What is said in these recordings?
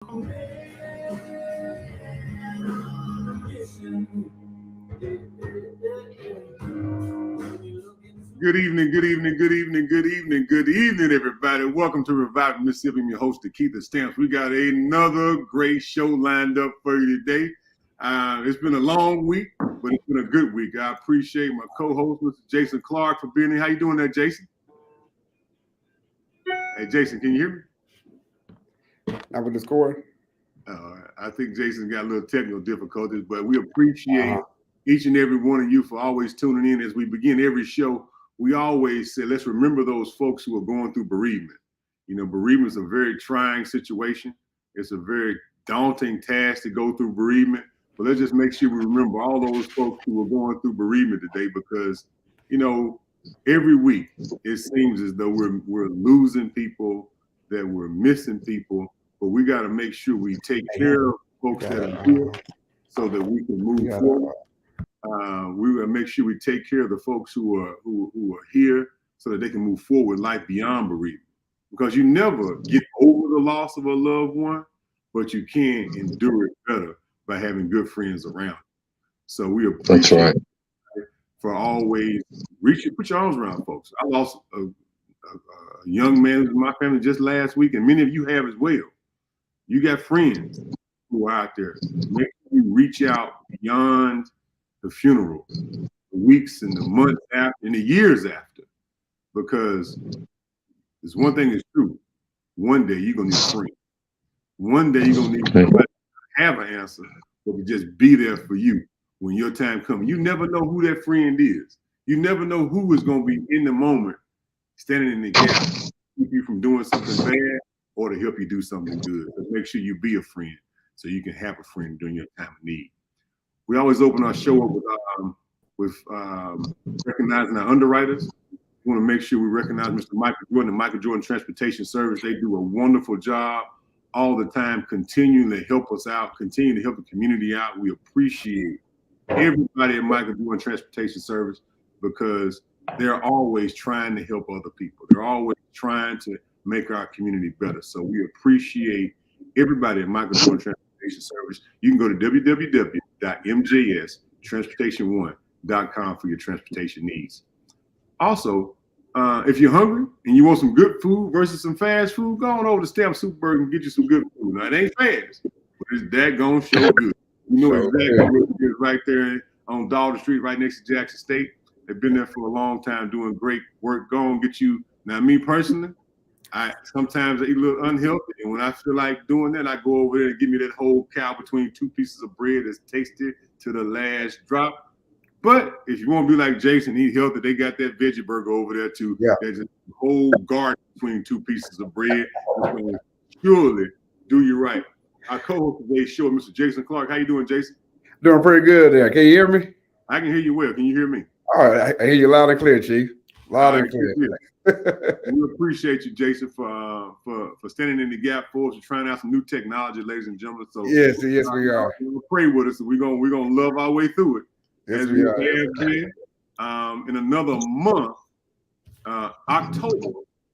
Good evening, good evening, good evening, good evening, good evening, everybody. Welcome to Revive Mississippi. I'm your host, DeKeither Stamps. We got another great show lined up for you today. It's been a long week, but it's been a good week. I appreciate my co-host, Mr. Jason Clark, for being here. How you doing there, Jason? Hey, Jason, can you hear me? Not with the score. I think Jason's got a little technical difficulties, but we appreciate each and every one of you for always tuning in. As we begin every show, we always say, let's remember those folks who are going through bereavement. You know, bereavement is a very trying situation. It's a very daunting task to go through bereavement. But let's just make sure we remember all those folks who are going through bereavement today, because, you know, every week it seems as though we're losing people, that we're missing people. But we got to make sure we take care of folks that are here so that we can move forward. We will make sure we take care of the folks who are here so that they can move forward life beyond bereavement. Because you never get over the loss of a loved one, but you can endure it better by having good friends around. So we appreciate for always put your arms around folks. I lost a young man in my family just last week, and many of you have as well. You got friends who are out there. Make sure you reach out beyond the funeral, the weeks and the months after and the years after, because there's one thing that's true. One day you're gonna need a friend. One day you're gonna need somebody to have an answer, but to just be there for you when your time comes. You never know who that friend is. You never know who is gonna be in the moment, standing in the gap, to keep you from doing something bad or to help you do something good. So make sure you be a friend so you can have a friend during your time of need. We always open our show up with recognizing our underwriters. We want to make sure we recognize Mr. Micheal Jordan and Michael Jordan Transportation Service. They do a wonderful job all the time, continuing to help us out, continuing to help the community out. We appreciate everybody at Micheal Jordan Transportation Service because they're always trying to help other people. They're always trying to make our community better. So we appreciate everybody at Micheal Jordan Transportation Service. You can go to www.mjstransportation1.com for your transportation needs. Also, if you're hungry and you want some good food versus some fast food, go on over to Stamps SuperBurgers and get you some good food. Now, it ain't fast, but it's daggone show good. You know exactly what it is right there on Daughter Street, right next to Jackson State. They've been there for a long time doing great work. Go and get you. Now, me personally, sometimes I eat a little unhealthy, and when I feel like doing that, I go over there and give me that whole cow between two pieces of bread that's tasted to the last drop. But if you want to be like Jason, eat healthy, they got that veggie burger over there too. Yeah. There's a whole garden between two pieces of bread. Surely do you right. Our co-host today's show, Mr. Jason Clark. How you doing, Jason? Doing pretty good there. Can you hear me? I can hear you well. Can you hear me? All right. I hear you loud and clear, Chief. Loud and clear. We appreciate you, Jason, for standing in the gap for us and trying out some new technology, ladies and gentlemen. So yes, we are. Pray with us, and we're gonna love our way through it. Yes, as we have been. In another month, October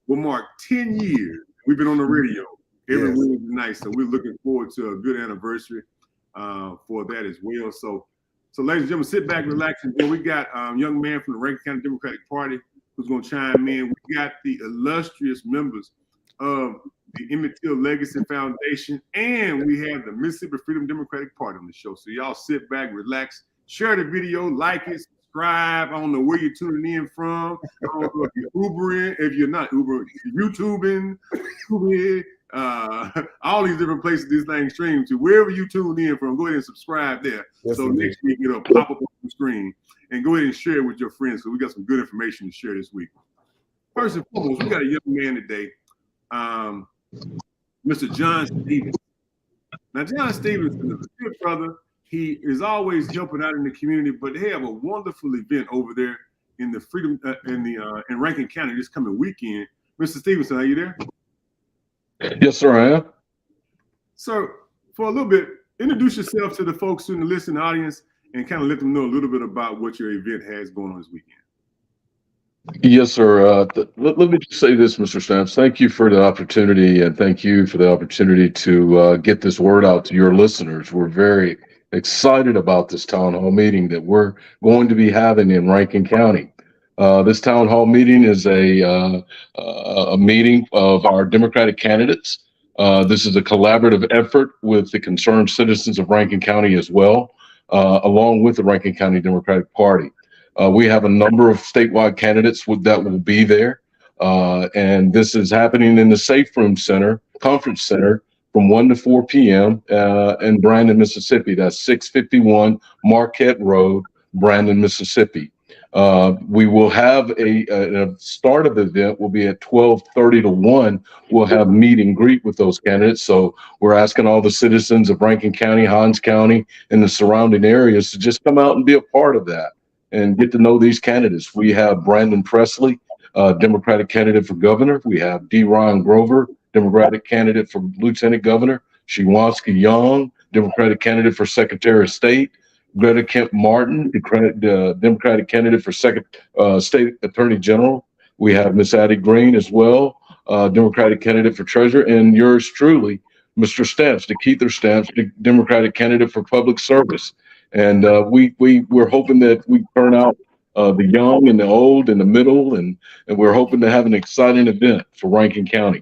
will mark 10 years. We've been on the radio every Wednesday night, so we're looking forward to a good anniversary for that as well. So ladies and gentlemen, sit back, relax, and we got a young man from the Rankin County Democratic Party who's going to chime in. We got the illustrious members of the Emmett Till Legacy Foundation, and we have the Mississippi Freedom Democratic Party on the show. So y'all sit back, relax, share the video, like it, subscribe. I don't know where you're tuning in from. I don't know if you're Ubering, if you're not Ubering, YouTubing, all these different places this thing streams to. Wherever you tune in from, go ahead and subscribe there. Yes, so next week it'll pop up on the screen. And go ahead and share it with your friends, because we got some good information to share this week. First and foremost, we got a young man today, Mr. John Stevens. Now, John Stevens is a good brother. He is always helping out in the community, but they have a wonderful event over there in the Freedom in Rankin County this coming weekend. Mr. Stevenson, are you there? Yes, sir, I am. So, for a little bit, introduce yourself to the folks in the listening audience and kind of let them know a little bit about what your event has going on this weekend. Yes, sir. Let me just say this, Mr. Stamps. Thank you for the opportunity, and thank you for the opportunity to get this word out to your listeners. We're very excited about this town hall meeting that we're going to be having in Rankin County. This town hall meeting is a meeting of our Democratic candidates. This is a collaborative effort with the concerned citizens of Rankin County as well, along with the Rankin County Democratic Party. We have a number of statewide candidates that will be there. And this is happening in the Safe Room Center, Conference Center, from 1 to 4 p.m. In Brandon, Mississippi. That's 651 Marquette Road, Brandon, Mississippi. We will have a start of the event will be at 12:30 to 1. We'll have meet and greet with those candidates. So we're asking all the citizens of Rankin County, Hines County, and the surrounding areas to just come out and be a part of that and get to know these candidates. We have Brandon Presley, Democratic candidate for governor. We have D. Ron Grover, Democratic candidate for lieutenant governor. Shewanski Young, Democratic candidate for secretary of state. Greta Kemp Martin, Democratic candidate for state attorney general. We have Miss Addie Green as well, Democratic candidate for treasurer, and yours truly, Mr. Stamps, DeKeither Stamps, Democratic candidate for public service. And we're hoping that we turn out the young and the old and the middle, and we're hoping to have an exciting event for Rankin County.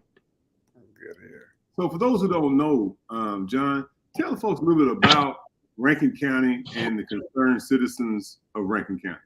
Good here. So for those who don't know, John, tell the folks a little bit about Rankin County and the concerned citizens of Rankin County.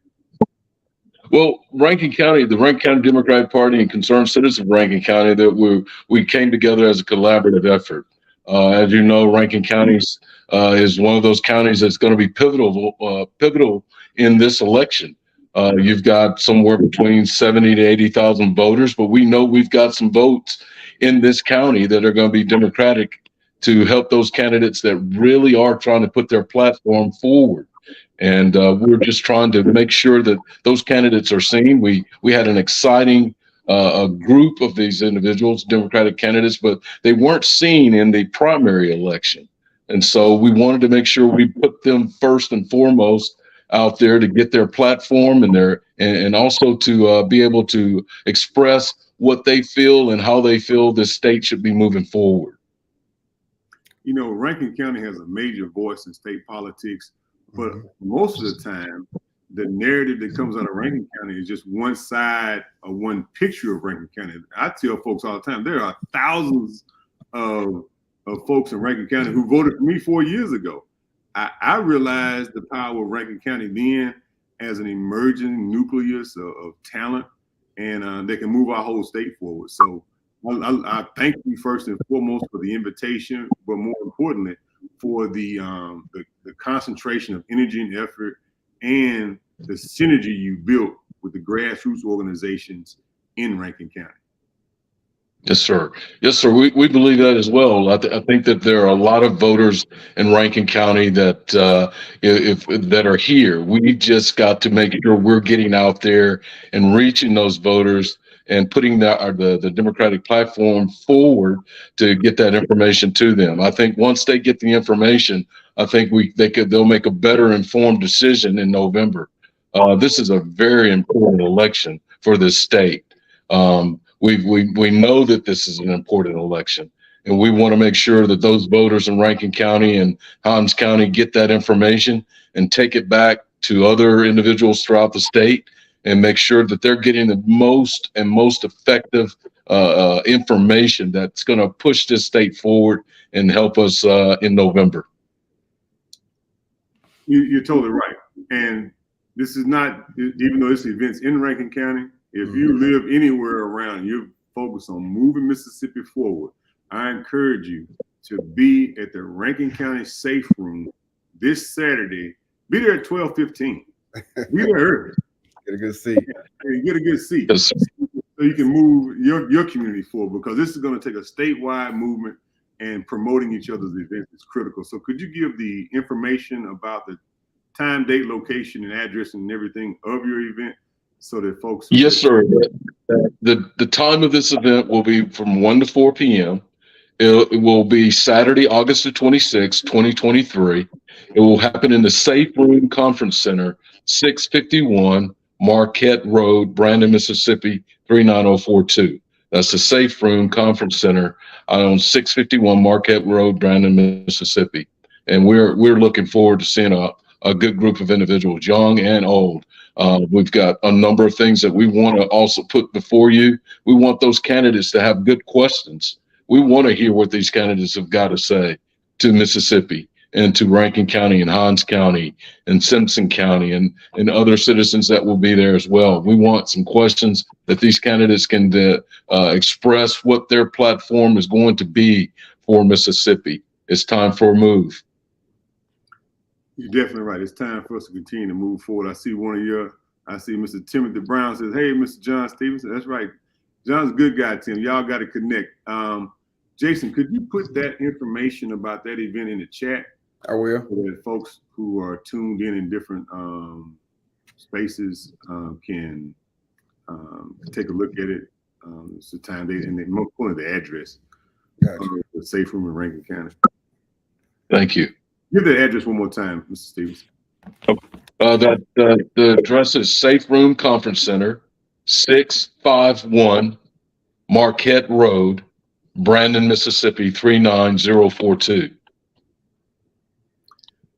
Well, Rankin County, the Rankin County Democratic Party and concerned citizens of Rankin County, that we came together as a collaborative effort. As you know, Rankin County is one of those counties that's going to be pivotal in this election. You've got somewhere between 70 to 80,000 voters, but we know we've got some votes in this county that are going to be Democratic to help those candidates that really are trying to put their platform forward. And we're just trying to make sure that those candidates are seen. We had an exciting a group of these individuals, Democratic candidates, but they weren't seen in the primary election. And so we wanted to make sure we put them first and foremost out there to get their platform and also to be able to express what they feel and how they feel this state should be moving forward. You know, Rankin County has a major voice in state politics, but most of the time, the narrative that comes out of Rankin County is just one side or one picture of Rankin County. I tell folks all the time, there are thousands of folks in Rankin County who voted for me 4 years ago. I realized the power of Rankin County then as an emerging nucleus of talent, and they can move our whole state forward. So I thank you first and foremost for the invitation, but more importantly, for the concentration of energy and effort and the synergy you built with the grassroots organizations in Rankin County. Yes, sir. Yes, sir. We believe that as well. I think that there are a lot of voters in Rankin County that that are here. We just got to make sure we're getting out there and reaching those voters and putting the Democratic platform forward to get that information to them. I think once they get the information, I think they'll make a better informed decision in November. This is a very important election for this state. We know that this is an important election, and we want to make sure that those voters in Rankin County and Hines County get that information and take it back to other individuals throughout the state and make sure that they're getting the most effective information that's going to push this state forward and help us in November. You're totally right. And this is not, even though this event's in Rankin County, if you live anywhere around, you're focused on moving Mississippi forward, I encourage you to be at the Rankin County Safe Room this Saturday. Be there at 12:15. Be there early. Get a good seat. Get a good seat. Yes. So you can move your community forward, because this is going to take a statewide movement, and promoting each other's events is critical. So could you give the information about the time, date, location, and address and everything of your event so that folks— Yes, sir. The time of this event will be from 1 to 4 p.m. It will be Saturday, August the 26th, 2023. It will happen in the Safe Room Conference Center, 651 Marquette Road, Brandon, Mississippi, 39042. That's the Safe Room Conference Center on 651 Marquette Road, Brandon, Mississippi. And we're looking forward to seeing a good group of individuals, young and old. We've got a number of things that we want to also put before you. We want those candidates to have good questions. We want to hear what these candidates have got to say to Mississippi and to Rankin County and Hinds County and Simpson County and other citizens that will be there as well. We want some questions that these candidates can express what their platform is going to be for Mississippi. It's time for a move. You're definitely right. It's time for us to continue to move forward. I see Mr. Timothy Brown says, hey, Mr. John Stevenson. That's right. John's a good guy, Tim. Y'all got to connect. Jason, could you put that information about that event in the chat? I will. So that folks who are tuned in different spaces can take a look at it. It's the time, date, and more importantly, the address. Gotcha. The Safe Room in Rankin County. Thank you. Give that address one more time, Mr. Stevens. The address is Safe Room Conference Center, 651 Marquette Road, Brandon, Mississippi, 39042.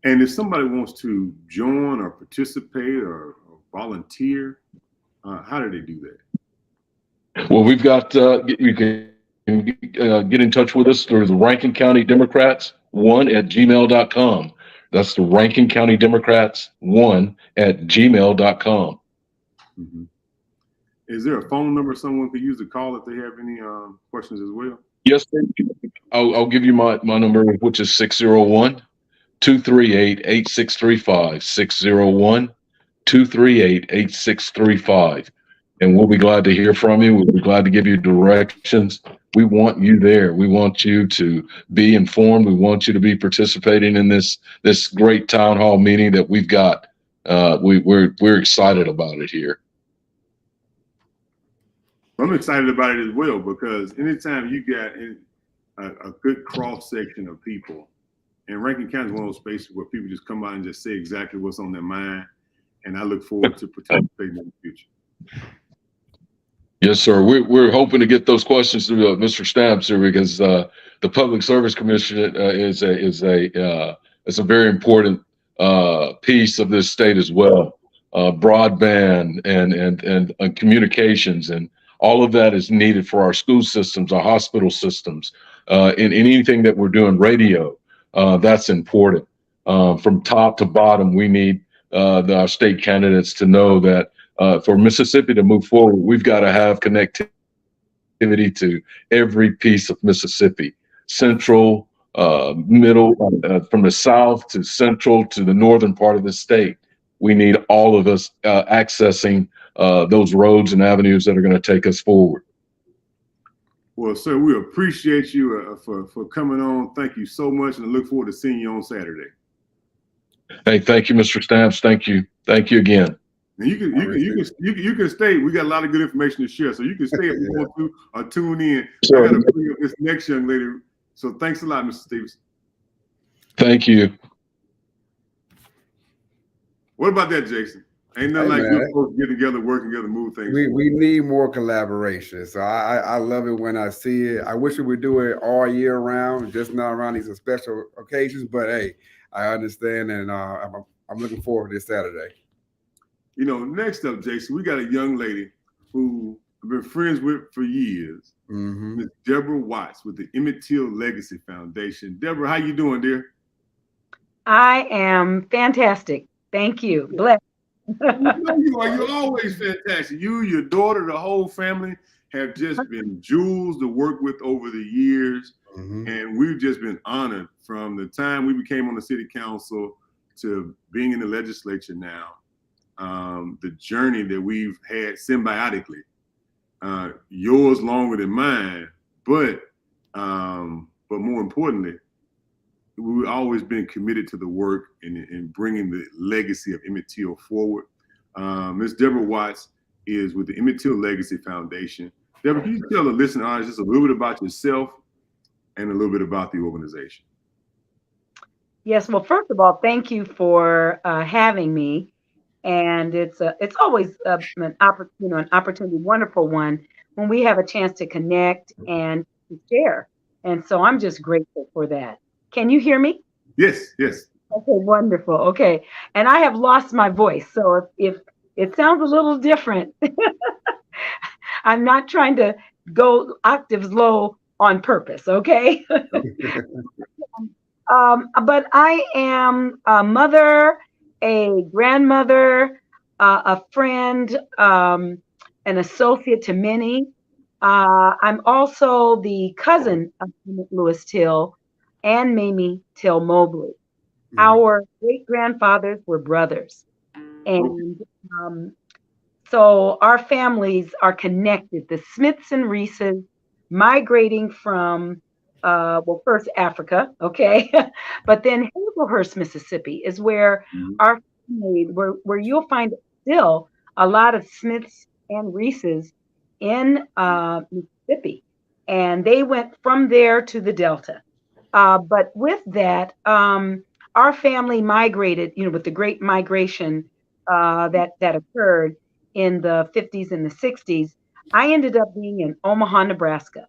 And if somebody wants to join or participate or volunteer, how do they do that? Well, we've got, you can get in touch with us through the Rankin County Democrats 1@gmail.com. That's the Rankin County Democrats 1@gmail.com. Mm-hmm. Is there a phone number someone could use to call if they have any questions as well? Yes, I'll give you my number, which is 601-238-8635, 601-238-8635. And we'll be glad to hear from you. We'll be glad to give you directions. We want you there. We want you to be informed. We want you to be participating in this great town hall meeting that we've got. We're excited about it here. I'm excited about it as well, because anytime you got a good cross section of people, and Rankin County is one of those spaces where people just come out and just say exactly what's on their mind, and I look forward to participating in the future. Yes, sir. We're hoping to get those questions to Mr. Stamps here, because the Public Service Commission is a very important piece of this state as well. Broadband and communications and all of that is needed for our school systems, our hospital systems, in anything that we're doing. Radio, that's important. From top to bottom, we need our state candidates to know that for Mississippi to move forward, we've got to have connectivity to every piece of Mississippi, central, middle, from the south to central to the northern part of the state. We need all of us accessing those roads and avenues that are going to take us forward. Well, sir, we appreciate you for coming on. Thank you so much, and I look forward to seeing you on Saturday. Hey, thank you, Mr. Stamps. Thank you again. And you can stay. We got a lot of good information to share, so you can stay if you want to or tune in. Sure. I got to bring up this next young lady. So thanks a lot, Mr. Stevens. Thank you. What about that, Jason? Ain't nothing like good folks getting together, working together, move things. We need more collaboration. So I love it when I see it. I wish we would do it all year round, just not around these special occasions. But hey, I understand, and I'm looking forward to this Saturday. You know, next up, Jason, we got a young lady who I've been friends with for years. Ms. Debra Watts with the Emmett Till Legacy Foundation. Debra, how you doing, dear? I am fantastic. Thank you. Bless. You're always fantastic. You, your daughter, the whole family have just been jewels to work with over the years. And we've just been honored from the time we became on the city council to being in the legislature now. The journey that we've had symbiotically, yours longer than mine, but more importantly, we've always been committed to the work and bringing the legacy of Emmett Till forward. Ms. Debra Watts is with the Emmett Till Legacy Foundation. Debra, can you tell the listening audience just a little bit about yourself and a little bit about the organization? Yes. Well, first of all, thank you for having me. And it's always an opportunity, wonderful one when we have a chance to connect and to share. And so I'm just grateful for that. Can you hear me? Yes, yes. Okay, wonderful. Okay. And I have lost my voice. So if it sounds a little different, I'm not trying to go octaves low on purpose. Okay. But I am a mother, a grandmother, a friend, an associate to many. I'm also the cousin of Emmett Lewis Till and Mamie Till Mobley. Our great grandfathers were brothers. And so our families are connected. The Smiths and Reeses migrating from, first Africa, okay, but then Hazelhurst, Mississippi is where our family, where you'll find still a lot of Smiths and Reeses in Mississippi. And they went from there to the Delta. But with that, our family migrated, with the Great Migration that occurred in the 50s and the 60s. I ended up being in Omaha, Nebraska,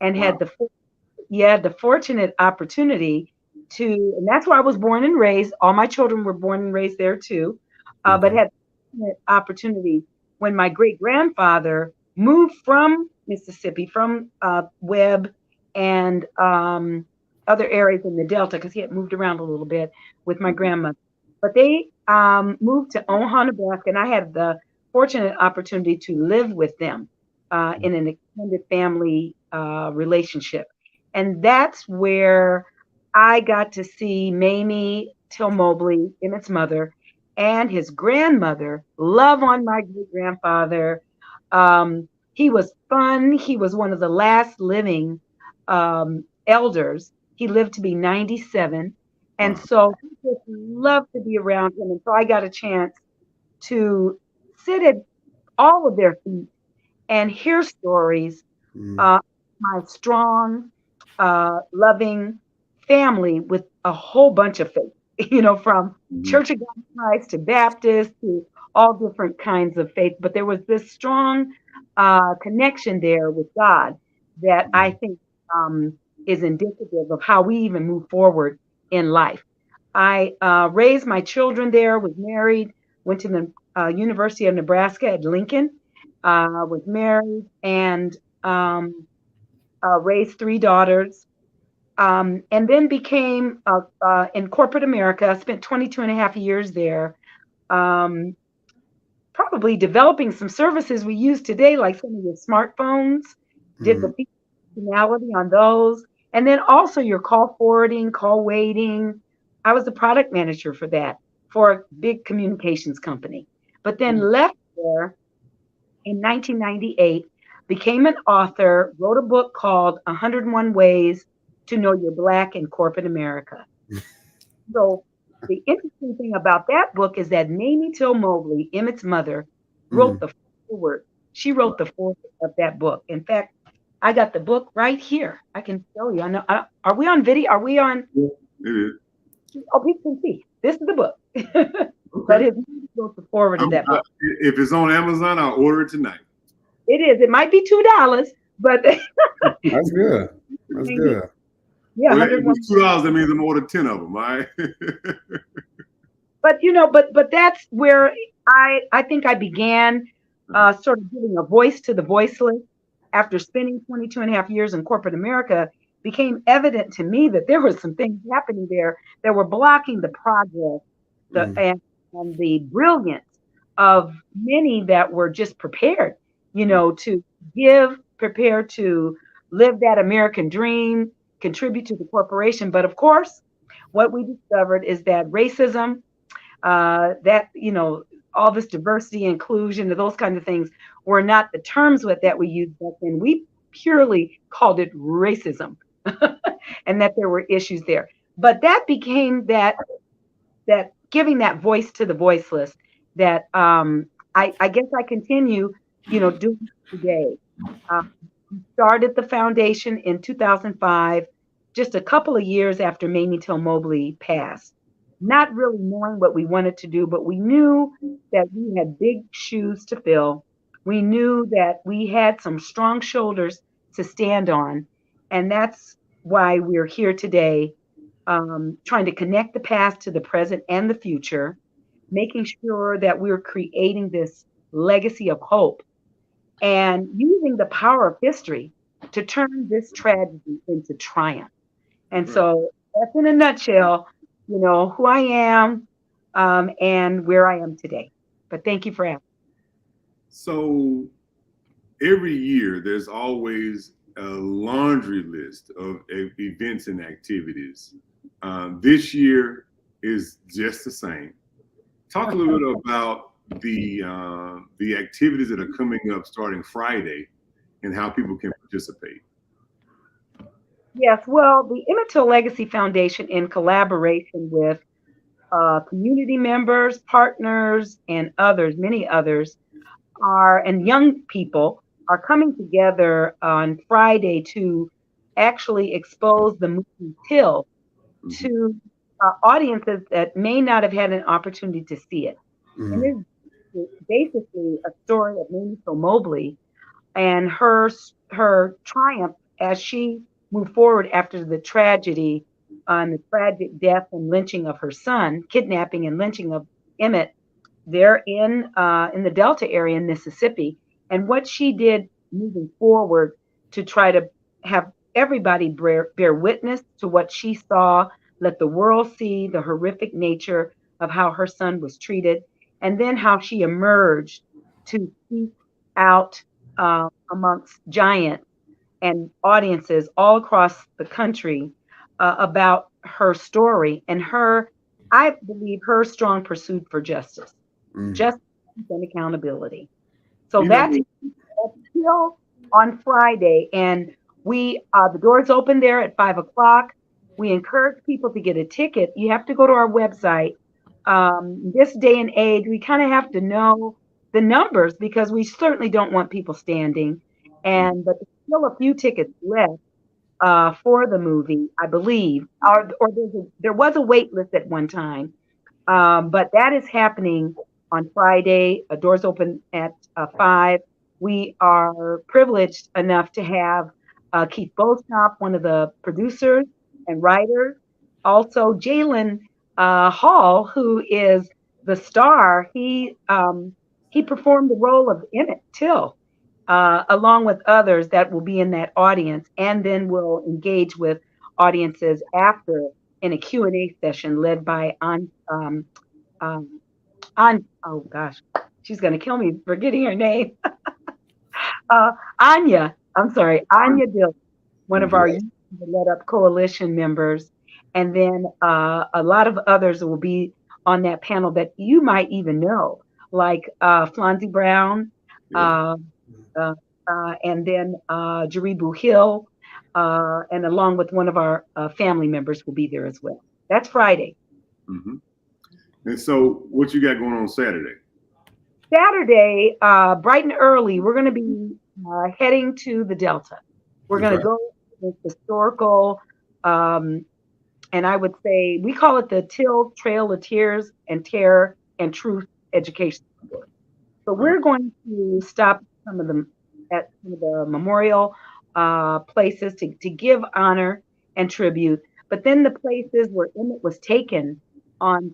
and had the fortunate opportunity to, and that's where I was born and raised. All my children were born and raised there too, but had the opportunity when my great grandfather moved from Mississippi, from Webb and other areas in the Delta, because he had moved around a little bit with my grandmother. But they moved to Omaha, Nebraska, and I had the fortunate opportunity to live with them in an extended family relationship. And that's where I got to see Mamie Till Mobley, Emmett's mother, and his grandmother love on my great grandfather. He was fun. He was one of the last living elders. He lived to be 97. And so he just loved to be around him. And so I got a chance to sit at all of their feet and hear stories. My strong, loving family with a whole bunch of faith, from Church of God in Christ to Baptist to all different kinds of faith. But there was this strong connection there with God that I think is indicative of how we even move forward in life. I raised my children there, was married, went to the University of Nebraska at Lincoln, was married, and raised 3 daughters, and then became in corporate America. I spent 22 and a half years there, probably developing some services we use today, like some of your smartphones, did the functionality on those, and then also your call forwarding, call waiting. I was the product manager for that, for a big communications company, but then left there in 1998, became an author, wrote a book called 101 Ways to Know You're Black in Corporate America. So the interesting thing about that book is that Mamie Till Mobley, Emmett's mother, wrote the foreword. She wrote the foreword of that book. In fact, I got the book right here. I can show you. I know. Are we on video? Are we on? Yeah, it is. Oh, people can see. This is the book. But his mother wrote the foreword of that book. If it's on Amazon, I'll order it tonight. It is. It might be $2, but that's good. That's good. Yeah, well, if it's $2, that means I'm ordered 10 of them, all right? But but that's where I think I began sort of giving a voice to the voiceless. After spending 22 and a half years in corporate America, became evident to me that there were some things happening there that were blocking the progress and the brilliance of many that were just prepared, to give, prepared to live that American dream, contribute to the corporation. But of course, what we discovered is that racism, all this diversity, inclusion, those kinds of things were not the terms that we used back then. We purely called it racism, and that there were issues there. But that became that giving that voice to the voiceless that I guess I continue, doing today. Started the foundation in 2005, just a couple of years after Mamie Till Mobley passed. not really knowing what we wanted to do, but we knew that we had big shoes to fill. We knew that we had some strong shoulders to stand on. And that's why we're here today, trying to connect the past to the present and the future, making sure that we're creating this legacy of hope and using the power of history to turn this tragedy into triumph. And so that's in a nutshell, who I am, and where I am today. But thank you for asking. So every year there's always a laundry list of events and activities. This year is just the same. Talk a little bit about the activities that are coming up starting Friday and how people can participate. Yes, well, the Emmett Till Legacy Foundation, in collaboration with community members, partners, and others, many others, and young people are coming together on Friday to actually expose the movie Till to audiences that may not have had an opportunity to see it. And it's basically a story of Micheal Mobley and her triumph as she moved forward after the tragedy and the tragic death and lynching of her son, kidnapping and lynching of Emmett there in the Delta area in Mississippi, and what she did moving forward to try to have everybody bear witness to what she saw, let the world see the horrific nature of how her son was treated, and then how she emerged to speak out amongst giants and audiences all across the country about her story and I believe, her strong pursuit for justice, justice and accountability. So that's Till on Friday, and the doors open there at 5:00. We encourage people to get a ticket. You have to go to our website. This day and age, we kind of have to know the numbers because we certainly don't want people standing. But there's still a few tickets left for the movie, I believe. Or there was a wait list at one time. But that is happening on Friday. Doors open at 5. We are privileged enough to have Keith Bostoff, one of the producers and writers. Also, Jalen Hall, who is the star. He performed the role of Emmett Till, along with others that will be in that audience, and then will engage with audiences after in a Q&A session led by oh gosh, she's going to kill me forgetting her name. Anya Dill, one of our Let Up Coalition members. And then a lot of others will be on that panel that you might even know, like Flonzie Brown, and then Jaribu Hill, and along with one of our family members will be there as well. That's Friday. And so what you got going on Saturday? Saturday, bright and early, we're going to be heading to the Delta. We're going to go to the historical, and I would say we call it the Till Trail of Tears and Terror and Truth Education. So we're going to stop at some of the memorial places to give honor and tribute. But then the places where Emmett was taken on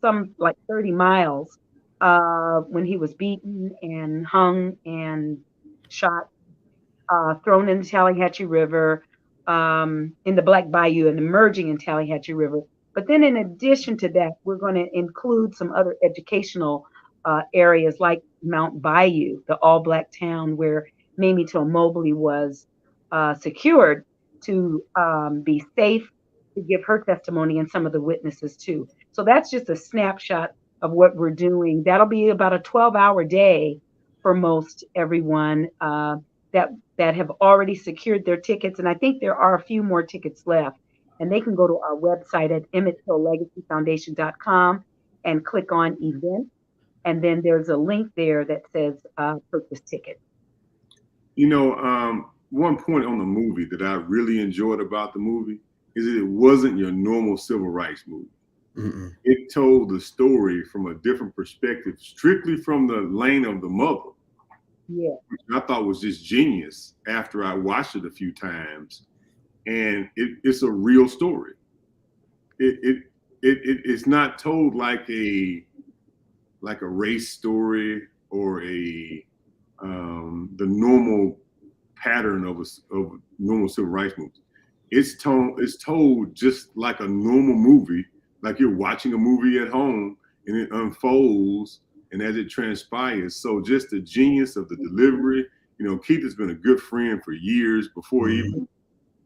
some like 30 miles when he was beaten and hung and shot, thrown in the Tallahatchie River, in the Black Bayou and emerging in Tallahatchie River. But then in addition to that, we're going to include some other educational areas like Mount Bayou, the all-Black town where Micheal Mobley was secured to be safe to give her testimony and some of the witnesses too. So that's just a snapshot of what we're doing. That'll be about a 12-hour day for most everyone that have already secured their tickets. And I think there are a few more tickets left. And they can go to our website at EmmettTillLegacyFoundation.com and click on events. And then there's a link there that says purchase ticket. One point on the movie that I really enjoyed about the movie is that it wasn't your normal civil rights movie. Mm-mm. It told the story from a different perspective, strictly from the lane of the mother. Yeah. Which I thought was just genius after I watched it a few times. And it's a real story. It's not told like a race story or the normal pattern of normal civil rights movies. It's told just like a normal movie, like you're watching a movie at home, and it unfolds and as it transpires. So just the genius of the delivery. Keith has been a good friend for years before he even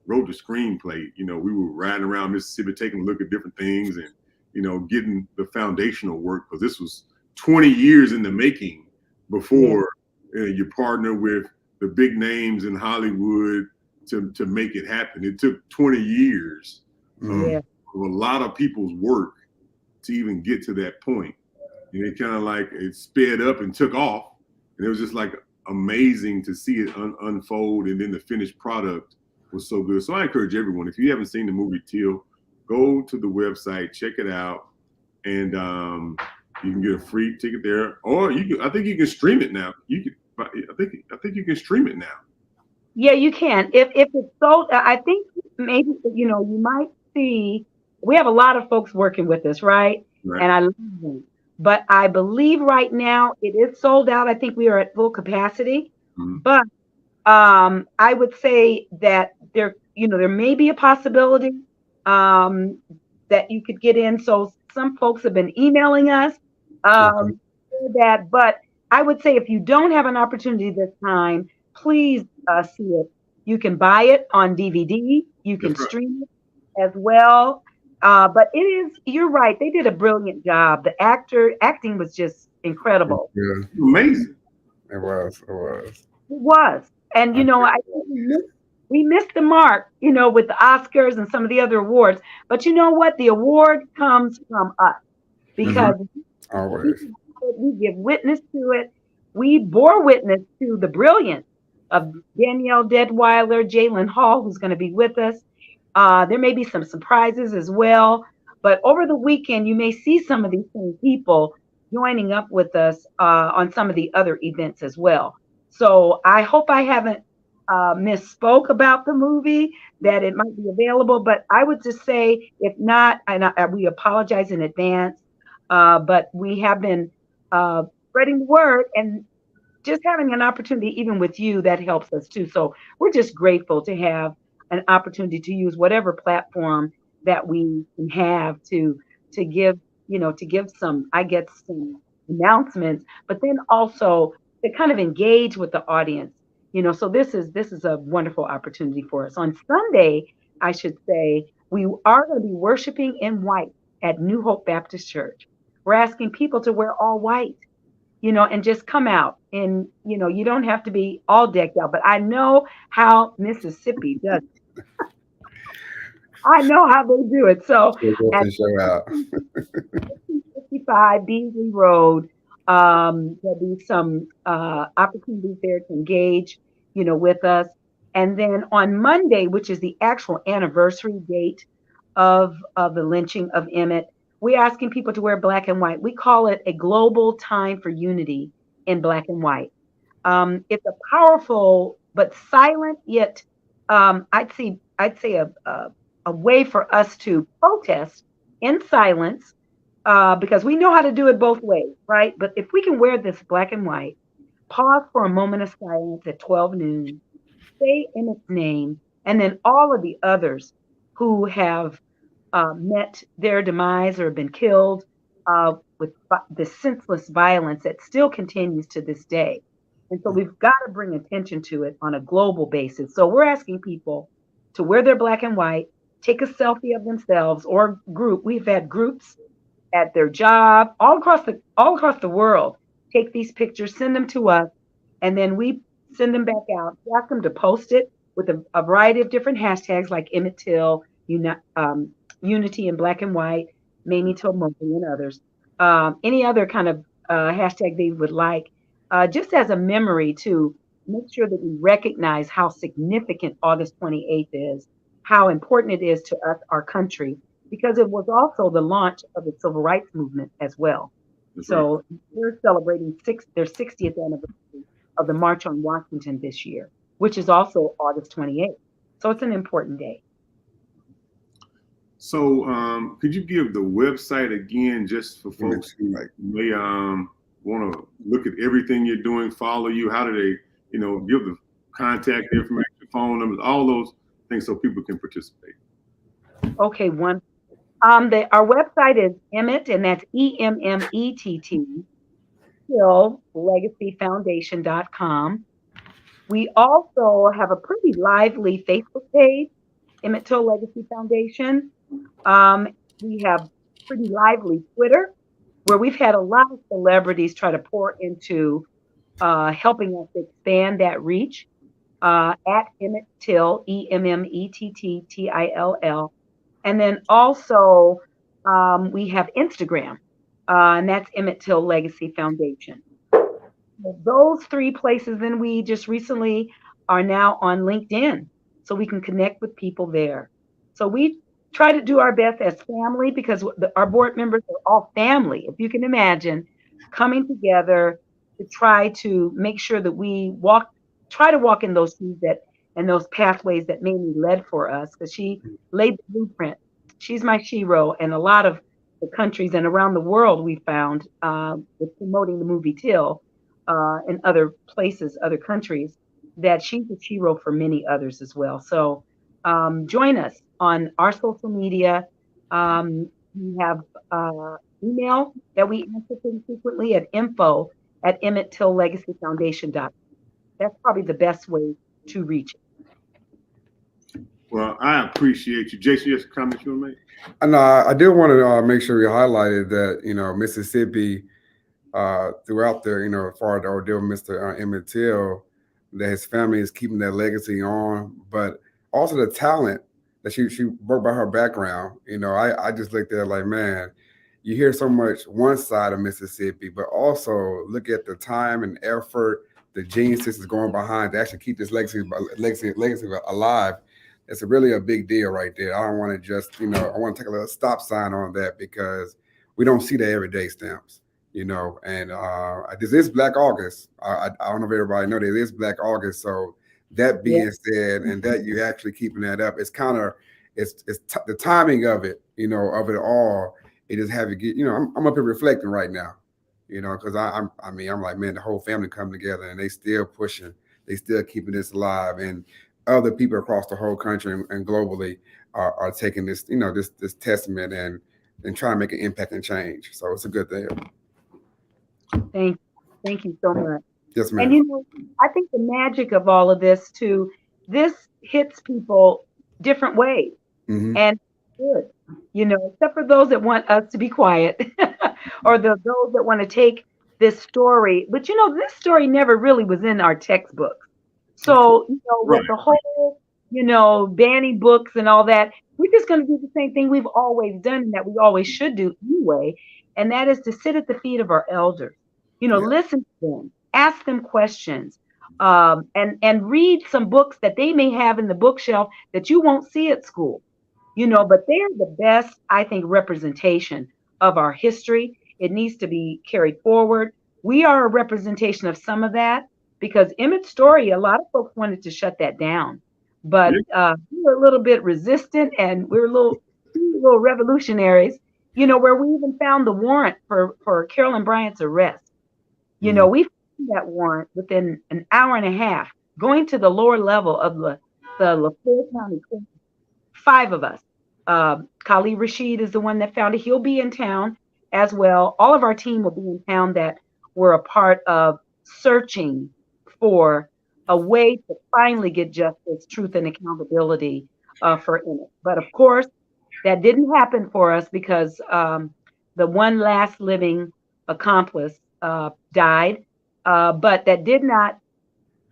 wrote the screenplay. We were riding around Mississippi, taking a look at different things and, getting the foundational work, because this was 20 years in the making before you partner with the big names in Hollywood to make it happen. It took 20 years of a lot of people's work to even get to that point. And it kind of like it sped up and took off. And it was just like amazing to see it unfold. And then the finished product was so good. So I encourage everyone, if you haven't seen the movie Till, go to the website, check it out, and you can get a free ticket there. Or I think you can stream it now. I think you can stream it now. Yeah, you can. If it's sold, I think maybe, you might see, we have a lot of folks working with us, right? And I love them. But I believe right now it is sold out. I think we are at full capacity. Mm-hmm. But I would say that there may be a possibility that you could get in. So some folks have been emailing us that, but I would say if you don't have an opportunity this time, please see it. You can buy it on DVD. You can stream it as well. But you're right. They did a brilliant job. The acting was just incredible. Yeah. Amazing. It was. It was. And, I think we missed the mark, with the Oscars and some of the other awards. But you know what? The award comes from us because we give witness to it. We bore witness to the brilliance of Danielle Deadweiler, Jalen Hall, who's going to be with us. There may be some surprises as well. But over the weekend, you may see some of these same people joining up with us on some of the other events as well. So I hope I haven't misspoke about the movie, that it might be available. But I would just say, if not, we apologize in advance. But we have been spreading the word and just having an opportunity, even with you, that helps us too. So we're just grateful to have an opportunity to use whatever platform that we can have to give, to give some announcements, but then also to kind of engage with the audience. So this is a wonderful opportunity for us. On Sunday, I should say, we are going to be worshiping in white at New Hope Baptist Church. We're asking people to wear all white, and just come out. And, you don't have to be all decked out, but I know how Mississippi does it. I know how they do it. So at 55 Beasley Road, there'll be some opportunities there to engage, with us. And then on Monday, which is the actual anniversary date of the lynching of Emmett, we're asking people to wear black and white. We call it a global time for unity in black and white. It's a powerful but silent, yet I'd say a way for us to protest in silence, because we know how to do it both ways, right? But if we can wear this black and white, pause for a moment of silence at 12 noon, say Emmett's name, and then all of the others who have met their demise or been killed with the senseless violence that still continues to this day. And so we've got to bring attention to it on a global basis. So we're asking people to wear their black and white, take a selfie of themselves or group. We've had groups at their job, all across the world, take these pictures, send them to us, and then we send them back out. We ask them to post it with a variety of different hashtags like Emmett Till, Unity in Black and White, Mamie Till Murphy, and others. Any other kind of hashtag they would like, just as a memory to make sure that we recognize how significant August 28th is, how important it is to us, our country, because it was also the launch of the civil rights movement as well. That's right. So we're celebrating their 60th anniversary of the March on Washington this year, which is also August 28th. So it's an important day. So could you give the website again, just for folks who may want to look at everything you're doing, follow you? How do they, give the contact information, phone numbers, all those things so people can participate? Okay, our website is Emmett, and that's EMMETT, Till LegacyFoundation.com. We also have a pretty lively Facebook page, Emmett Till Legacy Foundation. We have pretty lively Twitter, where we've had a lot of celebrities try to pour into helping us expand that reach. At Emmett Till, EMMETTTILL. And then also we have Instagram, and that's Emmett Till Legacy Foundation. So those three places, then we just recently are now on LinkedIn, so we can connect with people there. So we try to do our best as family, because our board members are all family. If you can imagine, coming together to try to make sure that we try to walk in those shoes and those pathways that Mamie led for us, because she laid the blueprint. She's my shero, and a lot of the countries and around the world we found with promoting the movie Till in other places, other countries, that she's a shero for many others as well. So join us on our social media. We have email that we answer pretty frequently at info@EmmettTillLegacyFoundation.com. That's probably the best way to reach it. Well, I appreciate you. Jason, you have a comment you want to make? And I did want to make sure we highlighted that, Mississippi, throughout there, as far as the ordeal, Mr. Emmett Till, that his family is keeping that legacy on, but also the talent that she broke by her background. I just looked at it like, man, you hear so much one side of Mississippi, but also look at the time and effort, the geniuses is going behind to actually keep this legacy alive. It's really a big deal right there. I don't want to just, I want to take a little stop sign on that, because we don't see that every day, Stamps, and this is Black August. I don't know if everybody know that it is Black August. So that being said, and that you actually keeping that up, it's kind of, the timing of it, of it all. It just have you get, I'm up here reflecting right now, because I'm like, man, the whole family come together and they still pushing, they still keeping this alive, and other people across the whole country and globally are taking this, this testament and trying to make an impact and change. So it's a good thing. Thank you so much. Yes, ma'am. And I think the magic of all of this too, this hits people different ways, and good, except for those that want us to be quiet, or those that want to take this story. But this story never really was in our textbook. So with the whole, banning books and all that, we're just going to do the same thing we've always done, and that we always should do anyway, and that is to sit at the feet of our elders. Listen to them, ask them questions, and read some books that they may have in the bookshelf that you won't see at school. But they're the best, I think, representation of our history. It needs to be carried forward. We are a representation of some of that, because Emmett's story, a lot of folks wanted to shut that down, but we were a little bit resistant, and we were a little revolutionaries, where we even found the warrant for Carolyn Bryant's arrest. We found that warrant within an hour and a half, going to the lower level of the LaFleur County Court. 5 of us. Khalid Rashid is the one that found it. He'll be in town as well. All of our team will be in town that were a part of searching for a way to finally get justice, truth, and accountability for Emmett. But of course, that didn't happen for us, because the one last living accomplice died. But that did not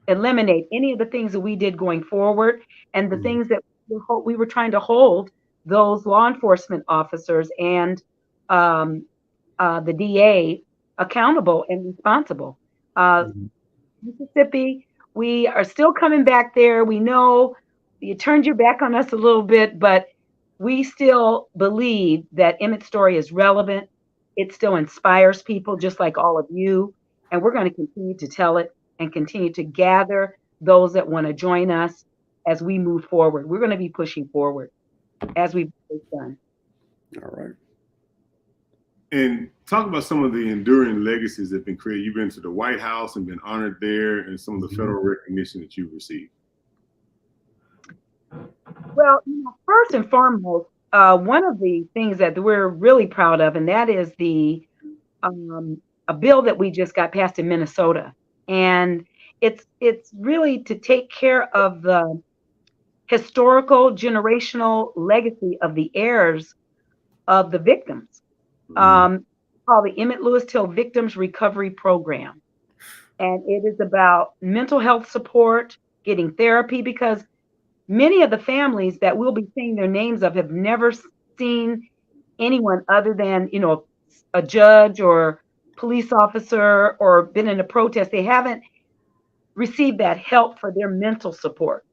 eliminate any of the things that we did going forward, and the things that we were trying to hold those law enforcement officers and the DA accountable and responsible. Mississippi, we are still coming back there. We know you turned your back on us a little bit, but we still believe that Emmett's story is relevant. It still inspires people, just like all of you. And we're going to continue to tell it and continue to gather those that want to join us as we move forward. We're going to be pushing forward as we've always done. All right. And talk about some of the enduring legacies that have been created. You've been to the White House and been honored there, and some of the federal recognition that you've received. Well, first and foremost, one of the things that we're really proud of, and that is a bill that we just got passed in Minnesota, and it's really to take care of the historical generational legacy of the heirs of the victims. Called the Emmett Till Victims Recovery Program, and it is about mental health support, getting therapy, because many of the families that we'll be saying their names of have never seen anyone other than, a judge or police officer, or been in a protest. They haven't received that help for their mental support.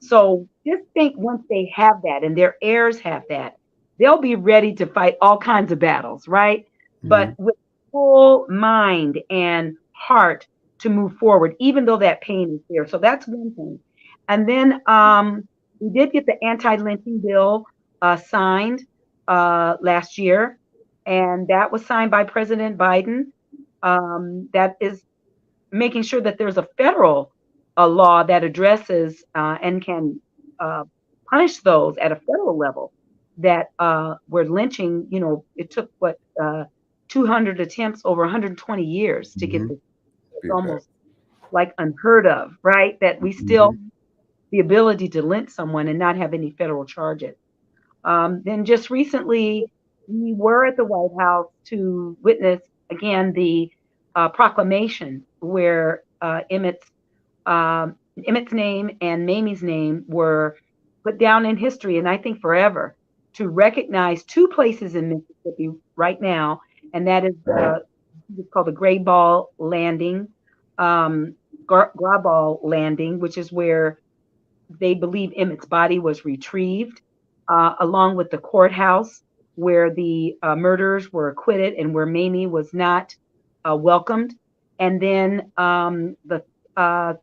So just think, once they have that and their heirs have that, they'll be ready to fight all kinds of battles, right? But with full mind and heart to move forward, even though that pain is there. So that's one thing. And then we did get the anti-lynching bill signed last year, and that was signed by President Biden. That is making sure that there's a federal law that addresses and can punish those at a federal level that were lynching. It took 200 attempts over 120 years to get this. It's almost like unheard of, right? That we still the ability to lynch someone and not have any federal charges. Then just recently, we were at the White House to witness again the proclamation where Emmett's name and Mamie's name were put down in history, and I think forever, to recognize two places in Mississippi right now, and that is it's called the Graball Landing, Graball Landing, which is where they believe Emmett's body was retrieved, along with the courthouse where the murderers were acquitted and where Mamie was not welcomed. And then the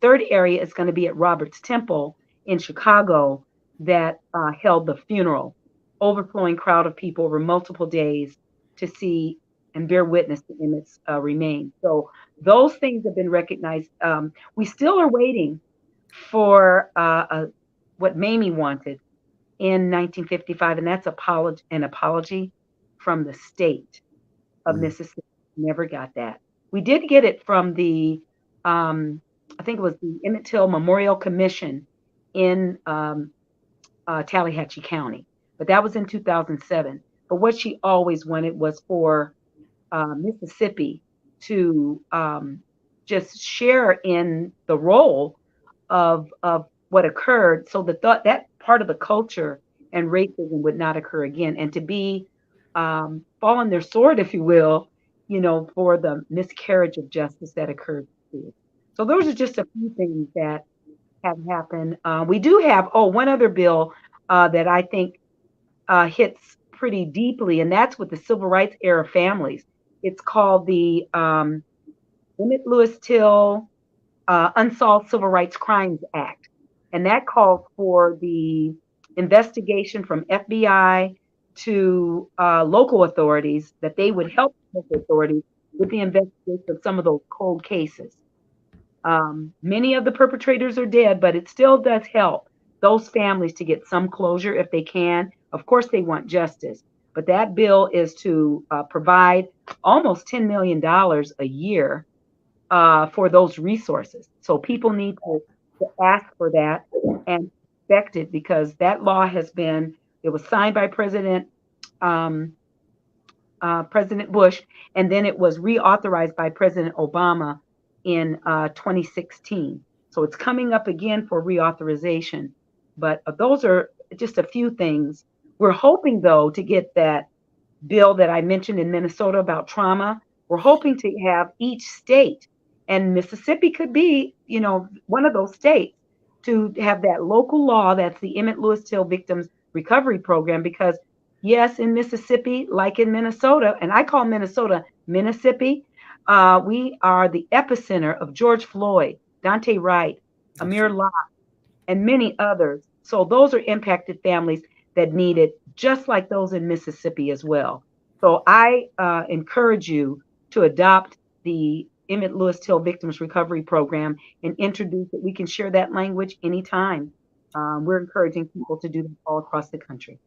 third area is going to be at Robert's Temple in Chicago that held the funeral. Overflowing crowd of people over multiple days to see and bear witness to Emmett's remains. So those things have been recognized. We still are waiting for what Mamie wanted in 1955, and that's an apology from the state of Mississippi. Never got that. We did get it from the, I think it was the Emmett Till Memorial Commission in Tallahatchie County, but that was in 2007. But what she always wanted was for Mississippi to just share in the role of what occurred, so that that part of the culture and racism would not occur again, and to be fall on their sword, if you will, for the miscarriage of justice that occurred. So those are just a few things that have happened. We do have one other bill that I think hits pretty deeply, and that's with the civil rights era families. It's called the Emmett Till Unsolved Civil Rights Crimes Act, and that calls for the investigation from FBI to local authorities, that they would help local authorities with the investigation of some of those cold cases. Many of the perpetrators are dead, but it still does help those families to get some closure if they can. Of course, they want justice, but that bill is to provide almost $10 million a year for those resources. So people need to ask for that and expect it, because that law it was signed by President Bush, and then it was reauthorized by President Obama in 2016. So it's coming up again for reauthorization. But those are just a few things. We're hoping, though, to get that bill that I mentioned in Minnesota about trauma. We're hoping to have each state, and Mississippi could be, one of those states, to have that local law that's the Emmett Till Victims recovery program because, yes, in Mississippi, like in Minnesota, and I call Minnesota Mississippi, we are the epicenter of George Floyd, Dante Wright, Amir Locke, and many others. So those are impacted families that need it, just like those in Mississippi as well. So I encourage you to adopt the Emmett Till Victims Recovery Program and introduce it. We can share that language anytime. We're encouraging people to do that all across the country.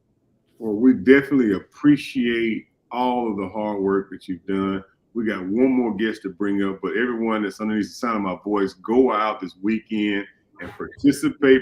Well, we definitely appreciate all of the hard work that you've done. We got one more guest to bring up, but everyone that's underneath the sound of my voice, go out this weekend and participate.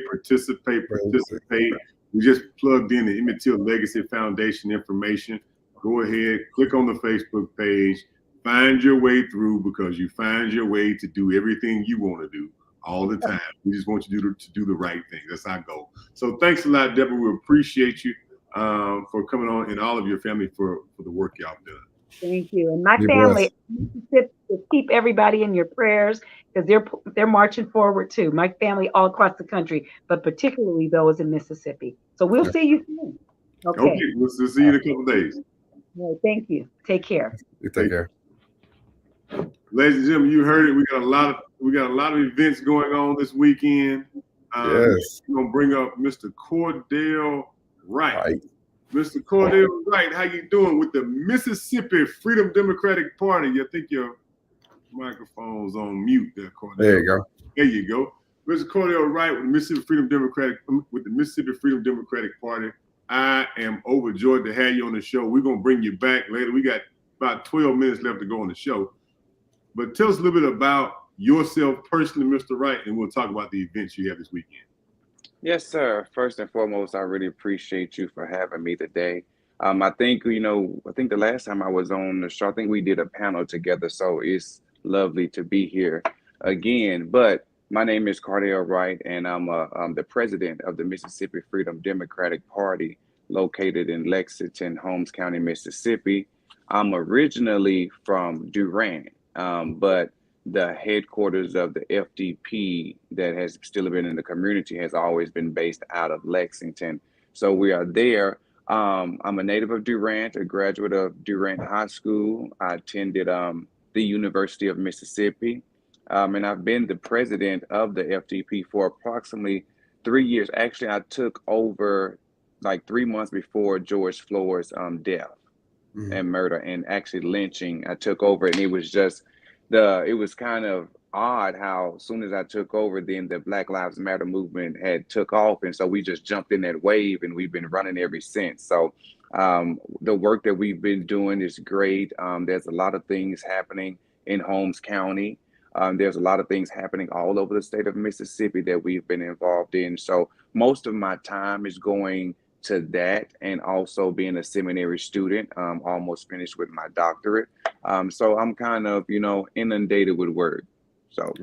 We just plugged in the Emmett Till Legacy Foundation information. Go ahead, click on the Facebook page, find your way through, because you find your way to do everything you want to do all the time. We just want you to do the right thing. That's our goal. So thanks a lot, Debra. We appreciate you for coming on, and all of your family for the work y'all done. Thank you. And my family, keep everybody in your prayers, because they're marching forward too. My family all across the country, but particularly those in Mississippi. So we'll see you soon. Okay. We'll see you in a couple of days. Well, thank you. Take care. You take care. Ladies and gentlemen, you heard it. We got a lot of events going on this weekend. Yes. We're gonna bring up Mr. Cordell Wright. Mr. Cordell Wright, how you doing with the Mississippi Freedom Democratic Party? I think your microphone's on mute there, Cordell. There you go. There you go. Mr. Cordell Wright with the Mississippi Freedom Democratic Party. I am overjoyed to have you on the show. We're gonna bring you back later. We got about 12 minutes left to go on the show. But tell us a little bit about yourself personally, Mr. Wright, and we'll talk about the events you have this weekend. Yes, sir. First and foremost, I really appreciate you for having me today. I think the last time I was on the show, I think we did a panel together, so it's lovely to be here again. But my name is Cordell Wright, and I'm the president of the Mississippi Freedom Democratic Party, located in Lexington, Holmes County, Mississippi. I'm originally from Durant, but the headquarters of the FDP that has still been in the community has always been based out of Lexington. So we are there. I'm a native of Durant, a graduate of Durant High School. I attended the University of Mississippi, and I've been the president of the FDP for approximately 3 years. Actually, I took over like 3 months before George Floyd's death and murder, and actually lynching. I took over, and it was just it was kind of odd how as soon as I took over, then the Black Lives Matter movement had took off. And so we just jumped in that wave, and we've been running ever since. So the work that we've been doing is great. There's a lot of things happening in Holmes County. There's a lot of things happening all over the state of Mississippi that we've been involved in. So most of my time is going to that, and also being a seminary student, almost finished with my doctorate. So I'm kind of, inundated with work. So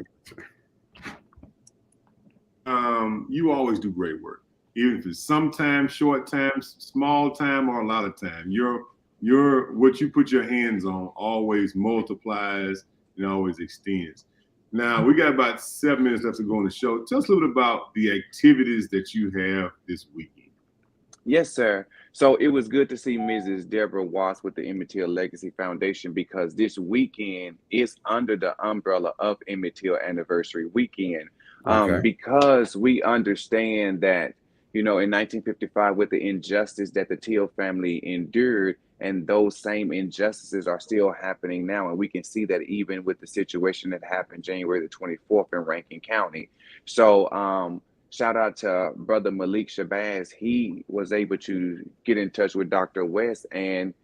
you always do great work, even if it's sometimes short time, small time, or a lot of time. You're what you put your hands on always multiplies and always extends. Now we got about 7 minutes left to go on the show. Tell us a little bit about the activities that you have this weekend. Yes, sir. So it was good to see Mrs. Debra Watts with the Emmett Till Legacy Foundation, because this weekend is under the umbrella of Emmett Till Anniversary Weekend. Because we understand that, in 1955, with the injustice that the Till family endured, and those same injustices are still happening now. And we can see that even with the situation that happened January the 24th in Rankin County. So, shout out to Brother Malik Shabazz. He was able to get in touch with Dr. West, and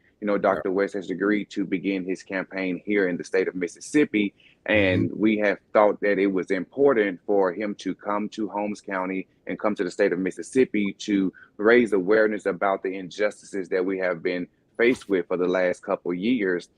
Dr. West has agreed to begin his campaign here in the state of Mississippi. And we have thought that it was important for him to come to Holmes County and come to the state of Mississippi to raise awareness about the injustices that we have been faced with for the last couple of years,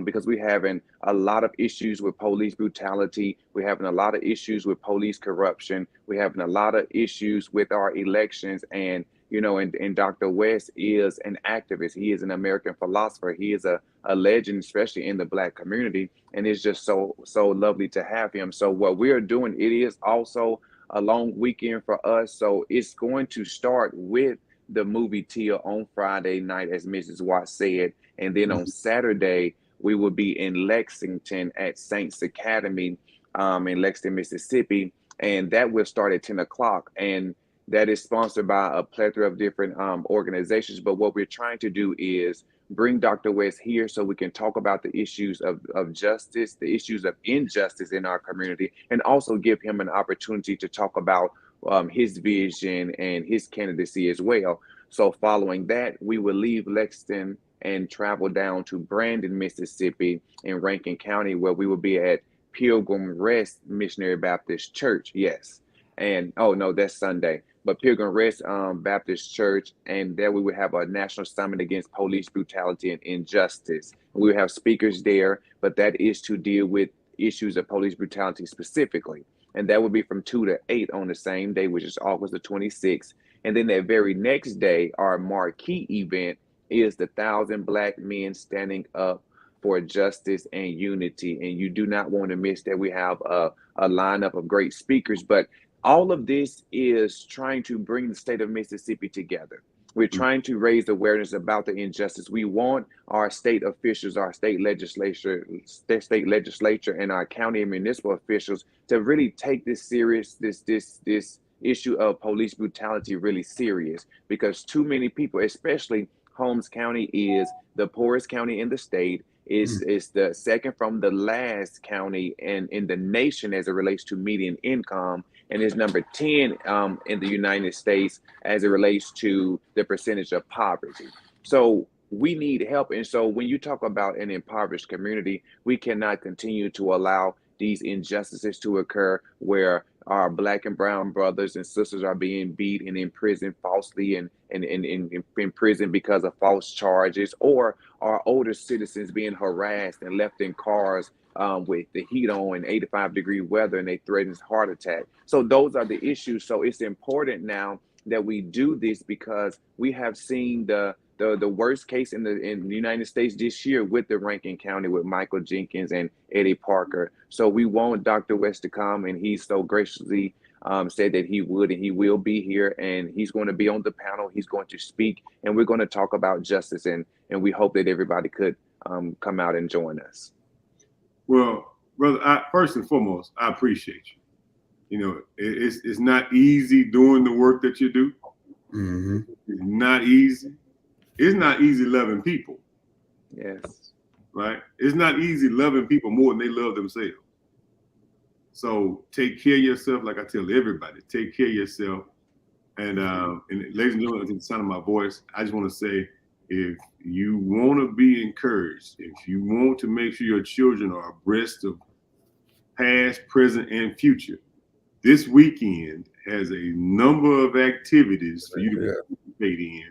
because we're having a lot of issues with police brutality. We're having a lot of issues with police corruption. We're having a lot of issues with our elections. And, and Dr. West is an activist. He is an American philosopher. He is a legend, especially in the Black community. And it's just so lovely to have him. So what we're doing, it is also a long weekend for us. So it's going to start with the movie Till on Friday night, as Mrs. Watts said. And then on Saturday, we will be in Lexington at Saints Academy in Lexington, Mississippi. And that will start at 10 o'clock. And that is sponsored by a plethora of different organizations. But what we're trying to do is bring Dr. West here so we can talk about the issues of justice, the issues of injustice in our community, and also give him an opportunity to talk about his vision and his candidacy as well. So following that, we will leave Lexington and travel down to Brandon, Mississippi in Rankin County, where we will be at Pilgrim Rest Missionary Baptist Church. Yes. And oh no, that's Sunday. But Pilgrim Rest Baptist Church, and there we will have a national summit against police brutality and injustice. We will have speakers there, but that is to deal with issues of police brutality specifically. And that will be from 2 to 8 on the same day, which is August the 26th. And then that very next day, our marquee event is the 1,000 Black Men Standing Up for Justice and Unity. And you do not want to miss that. We have a lineup of great speakers, but all of this is trying to bring the state of Mississippi together. We're trying to raise awareness about the injustice. We want our state officials, our state legislature, and our county and municipal officials to really take this serious, this issue of police brutality really serious, because too many people, especially Holmes County is the poorest county in the state, is the second from the last county in the nation as it relates to median income, and is number 10 in the United States as it relates to the percentage of poverty. So we need help. And so when you talk about an impoverished community, we cannot continue to allow these injustices to occur where our Black and brown brothers and sisters are being beat and imprisoned falsely and in prison because of false charges, or our older citizens being harassed and left in cars with the heat on and 85-degree weather, and they threaten heart attack. So those are the issues. So it's important now that we do this, because we have seen the worst case in the United States this year with the Rankin County, with Michael Jenkins and Eddie Parker. So we want Dr. West to come, and he's so graciously said that he would, and he will be here, and he's going to be on the panel. He's going to speak, and we're going to talk about justice, and we hope that everybody could come out and join us. Well, brother, first and foremost, I appreciate you. You know, it's not easy doing the work that you do. It's not easy. It's not easy loving people. Yes. Right? It's not easy loving people more than they love themselves. So take care of yourself, like I tell everybody. Take care of yourself. And ladies and gentlemen, at the sound of my voice, I just want to say, if you want to be encouraged, if you want to make sure your children are abreast of past, present, and future, this weekend has a number of activities for you to participate in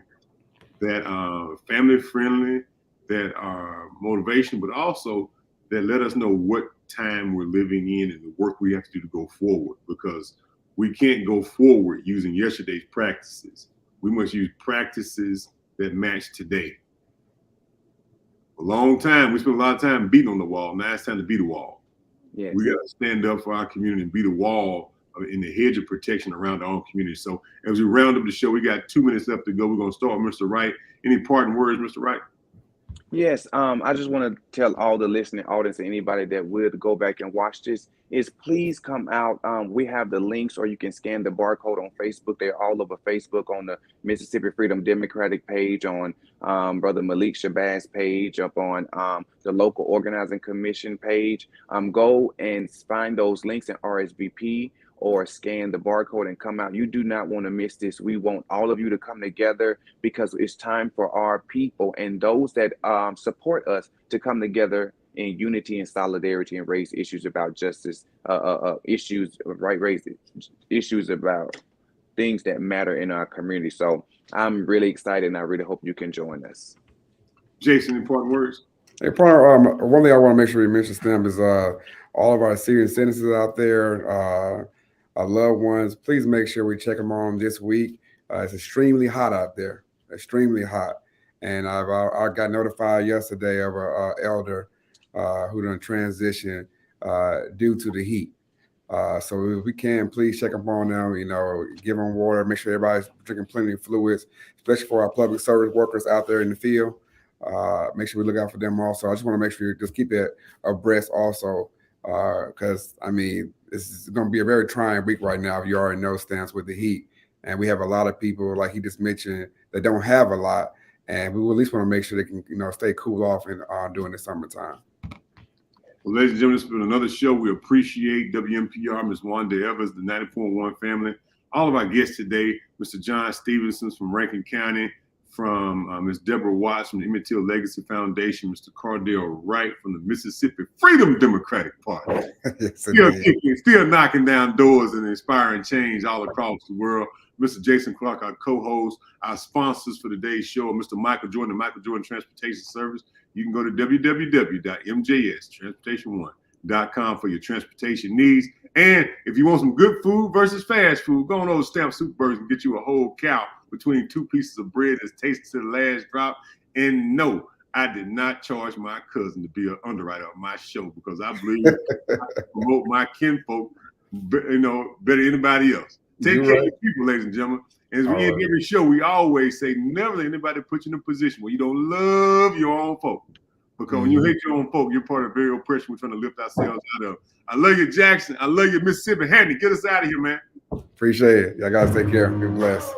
that are family friendly, that are motivational, but also that let us know what time we're living in and the work we have to do to go forward, because we can't go forward using yesterday's practices. We must use practices that match today. A long time, we spent a lot of time beating on the wall. Now it's time to beat a wall. Yes. We got to stand up for our community and beat a wall in the hedge of protection around our own community. So as we round up the show, we got 2 minutes left to go. We're going to start with Mr. Wright. Any parting words, Mr. Wright? Yes, I just want to tell all the listening audience and anybody that would go back and watch this is please come out. We have the links, or you can scan the barcode on Facebook. They're all over Facebook, on the Mississippi Freedom Democratic page, on Brother Malik Shabazz page, up on the local organizing commission page. Go and find those links in RSVP or scan the barcode and come out. You do not want to miss this. We want all of you to come together, because it's time for our people and those that support us to come together in unity and solidarity and raise issues about justice, raise issues about things that matter in our community. So I'm really excited, and I really hope you can join us. Jason, important words? Hey, partner, one thing I want to make sure we mention, Stem, is all of our senior citizens out there, our loved ones, please make sure we check them on this week. It's extremely hot out there, extremely hot. And I got notified yesterday of an elder who done transition due to the heat. So if we can, please check up on them, give them water, make sure everybody's drinking plenty of fluids, especially for our public service workers out there in the field. Make sure we look out for them also. I just want to make sure you just keep that abreast also, because, it's going to be a very trying week right now, if you already know, Stamps, with the heat. And we have a lot of people, like he just mentioned, that don't have a lot. And we will at least want to make sure they can, stay cool off during the summertime. Well, ladies and gentlemen, this has been another show. We appreciate WMPR, Ms. Wanda Evers, the 90.1 family. All of our guests today, Mr. John Stevenson from Rankin County, from Ms. Debra Watts from the Emmett Till Legacy Foundation, Mr. Cardell Wright from the Mississippi Freedom Democratic Party. Yes, Still kicking, still knocking down doors and inspiring change all across the world. Mr. Jason Clark, our co-host, our sponsors for today's show, Mr. Michael Jordan, the Michael Jordan Transportation Service. You can go to www.mjstransportation1.com for your transportation needs. And if you want some good food versus fast food, go on over to Stamp SuperBurgers and get you a whole cow between 2 pieces of bread that's tasted to the last drop. And no, I did not charge my cousin to be an underwriter of my show, because I believe I promote my kinfolk, better than anybody else. Take care of your people, ladies and gentlemen. As we end every show, we always say, never let anybody put you in a position where you don't love your own folk. Because when you hate your own folk, you're part of the very oppression we're trying to lift ourselves out of. I love you, Jackson. I love you, Mississippi. Handy, get us out of here, man. Appreciate it. Y'all guys take care. Be blessed.